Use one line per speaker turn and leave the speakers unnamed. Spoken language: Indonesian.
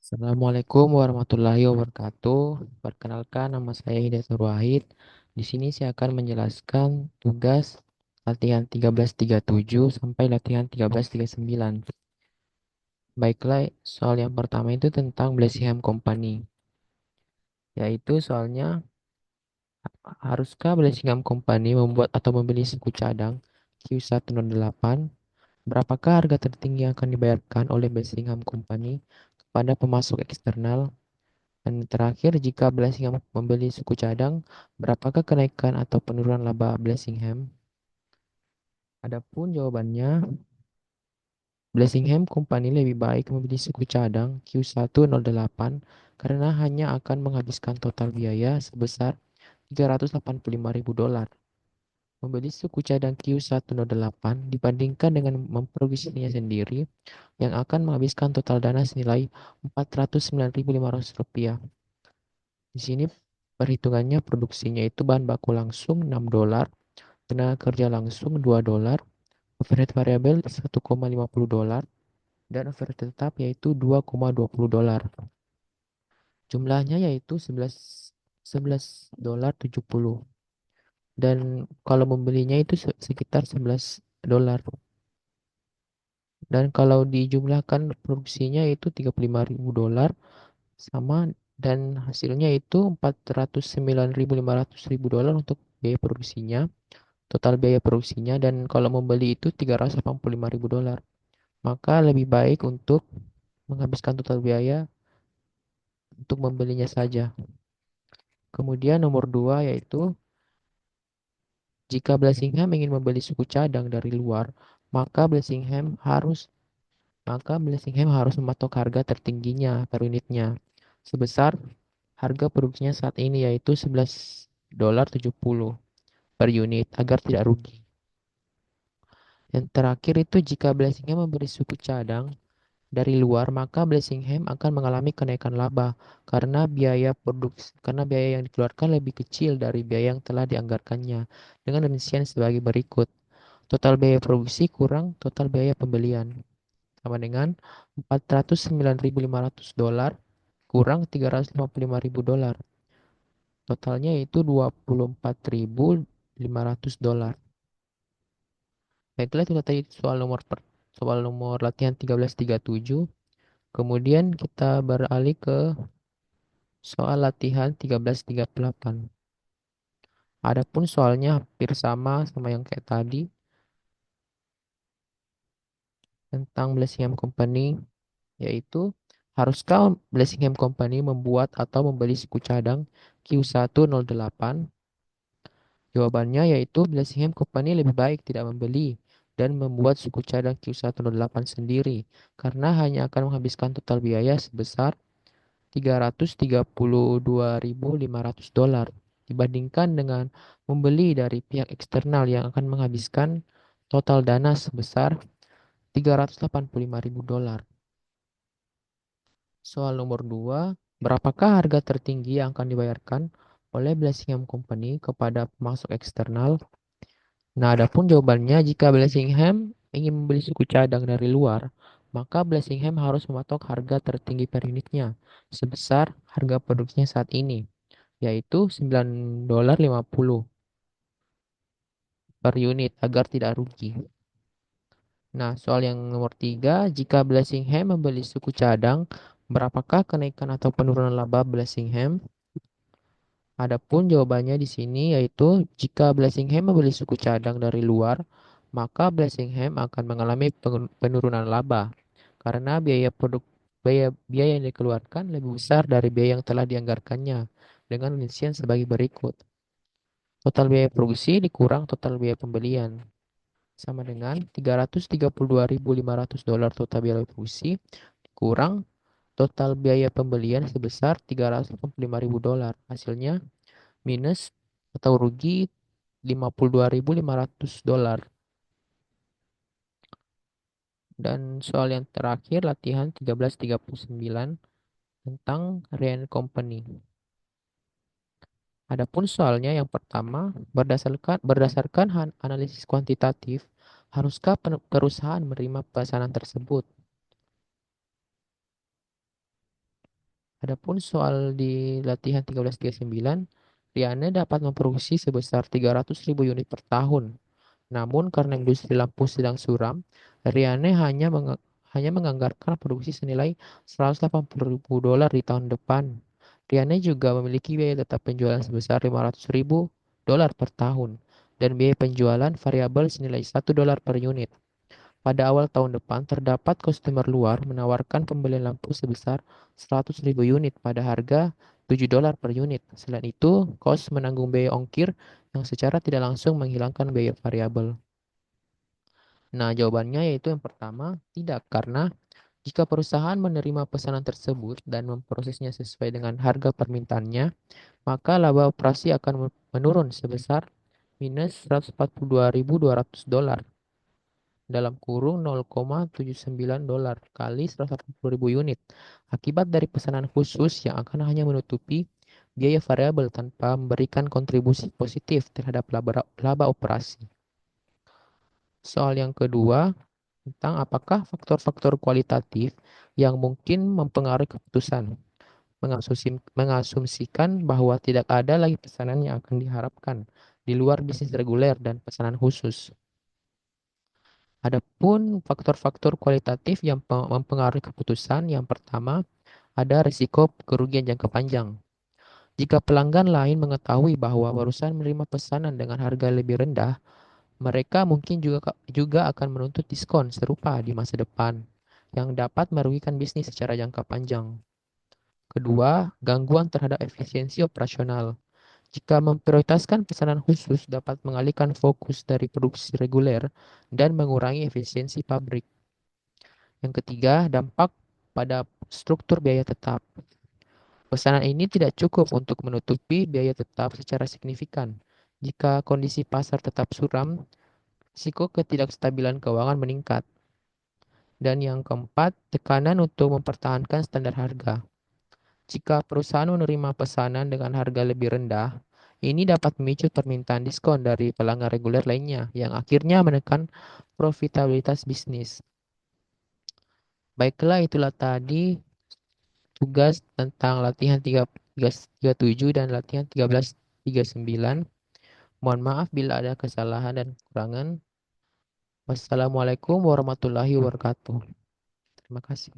Assalamualaikum warahmatullahi wabarakatuh. Perkenalkan, nama saya Hidayat Wahid. Di sini saya akan menjelaskan tugas latihan 1337 sampai latihan 1339. Baiklah, soal yang pertama itu tentang Blessingham Company, yaitu soalnya haruskah Blessingham Company membuat atau membeli suku cadang Q108? Berapakah harga tertinggi yang akan dibayarkan oleh Blessingham Company kepada pemasok eksternal? Dan terakhir, jika Blessingham membeli suku cadang, berapakah kenaikan atau penurunan laba Blessingham? Adapun jawabannya, Blessingham Company lebih baik membeli suku cadang Q108 karena hanya akan menghabiskan total biaya sebesar $385.000. Membeli suku cadang Q108 dibandingkan dengan memproduksinya sendiri yang akan menghabiskan total dana senilai Rp409.500. Di sini perhitungannya produksinya itu bahan baku langsung $6, tenaga kerja langsung $2, overhead variabel $1,50, dan overhead tetap yaitu $2,20. Jumlahnya yaitu 11 $11.70. Dan kalau membelinya itu sekitar $11. Dan kalau dijumlahkan produksinya itu $35.000 sama, dan hasilnya itu $409.500 untuk biaya produksinya, total biaya produksinya. Dan kalau membeli itu $385.000. Maka lebih baik untuk menghabiskan total biaya untuk membelinya saja. Kemudian nomor 2 yaitu jika Blessingham ingin membeli suku cadang dari luar, maka Blessingham harus mematok harga tertingginya per unitnya sebesar harga produksinya saat ini, yaitu $11.70 per unit agar tidak rugi. Yang terakhir itu, jika Blessingham membeli suku cadang dari luar, maka Blessingham akan mengalami kenaikan laba karena biaya yang dikeluarkan lebih kecil dari biaya yang telah dianggarkannya. Dengan rincian sebagai berikut. Total biaya produksi kurang total biaya pembelian sama dengan $409.500 kurang $355.000. Totalnya itu $24.500. Baiklah, itu tadi soal nomor latihan 1337. Kemudian kita beralih ke soal latihan 1338. Adapun soalnya hampir sama yang kayak tadi tentang Blessingham Company, yaitu haruskah Blessingham Company membuat atau membeli suku cadang Q108? Jawabannya yaitu Blessingham Company lebih baik tidak membeli dan membuat suku cadang Q108 sendiri karena hanya akan menghabiskan total biaya sebesar $332.500 dibandingkan dengan membeli dari pihak eksternal yang akan menghabiskan total dana sebesar $385.000. Soal nomor 2, berapakah harga tertinggi yang akan dibayarkan oleh Blessingham Company kepada pemasok eksternal? Nah, adapun jawabannya, jika Blessingham ingin membeli suku cadang dari luar, maka Blessingham harus mematok harga tertinggi per unitnya sebesar harga produksinya saat ini, yaitu $9.50 per unit agar tidak rugi. Nah, soal yang nomor 3, jika Blessingham membeli suku cadang, berapakah kenaikan atau penurunan laba Blessingham? Adapun jawabannya di sini yaitu jika Blessingham membeli suku cadang dari luar, maka Blessingham akan mengalami penurunan laba karena biaya yang dikeluarkan lebih besar dari biaya yang telah dianggarkannya dengan rincian sebagai berikut. Total biaya produksi dikurang total biaya pembelian sama dengan $332.500 total biaya produksi kurang total biaya pembelian sebesar $385.000. Hasilnya minus atau rugi $52.500. Dan soal yang terakhir latihan 1339 tentang Ryan Company. Adapun soalnya yang pertama, berdasarkan analisis kuantitatif, haruskah perusahaan menerima pesanan tersebut? Adapun soal di latihan 1339, Riane dapat memproduksi sebesar 300.000 unit per tahun. Namun karena industri lampu sedang suram, Riane hanya menganggarkan produksi senilai 180.000 dolar di tahun depan. Riane juga memiliki biaya tetap penjualan sebesar 500.000 dolar per tahun dan biaya penjualan variabel senilai 1 dolar per unit. Pada awal tahun depan, terdapat customer luar menawarkan pembelian lampu sebesar 100.000 unit pada harga 7 dolar per unit. Selain itu, kos menanggung biaya ongkir yang secara tidak langsung menghilangkan biaya variabel. Nah, jawabannya yaitu yang pertama, tidak, karena jika perusahaan menerima pesanan tersebut dan memprosesnya sesuai dengan harga permintaannya, maka laba operasi akan menurun sebesar minus 142.200 dolar dalam kurung 0,79 dolar kali 180.000 unit akibat dari pesanan khusus yang akan hanya menutupi biaya variabel tanpa memberikan kontribusi positif terhadap laba operasi. Soal yang kedua, tentang apakah faktor-faktor kualitatif yang mungkin mempengaruhi keputusan. Mengasumsikan bahwa tidak ada lagi pesanan yang akan diharapkan di luar bisnis reguler dan pesanan khusus. Adapun faktor-faktor kualitatif yang mempengaruhi keputusan, yang pertama ada risiko kerugian jangka panjang. Jika pelanggan lain mengetahui bahwa barusan menerima pesanan dengan harga lebih rendah, mereka mungkin juga akan menuntut diskon serupa di masa depan yang dapat merugikan bisnis secara jangka panjang. Kedua, gangguan terhadap efisiensi operasional. Jika memprioritaskan pesanan khusus dapat mengalihkan fokus dari produksi reguler dan mengurangi efisiensi pabrik. Yang ketiga, dampak pada struktur biaya tetap. Pesanan ini tidak cukup untuk menutupi biaya tetap secara signifikan. Jika kondisi pasar tetap suram, risiko ketidakstabilan keuangan meningkat. Dan yang keempat, tekanan untuk mempertahankan standar harga. Jika perusahaan menerima pesanan dengan harga lebih rendah, ini dapat memicu permintaan diskon dari pelanggan reguler lainnya yang akhirnya menekan profitabilitas bisnis. Baiklah, itulah tadi tugas tentang latihan 1337 dan latihan 1339. Mohon maaf bila ada kesalahan dan kekurangan. Wassalamualaikum warahmatullahi wabarakatuh. Terima kasih.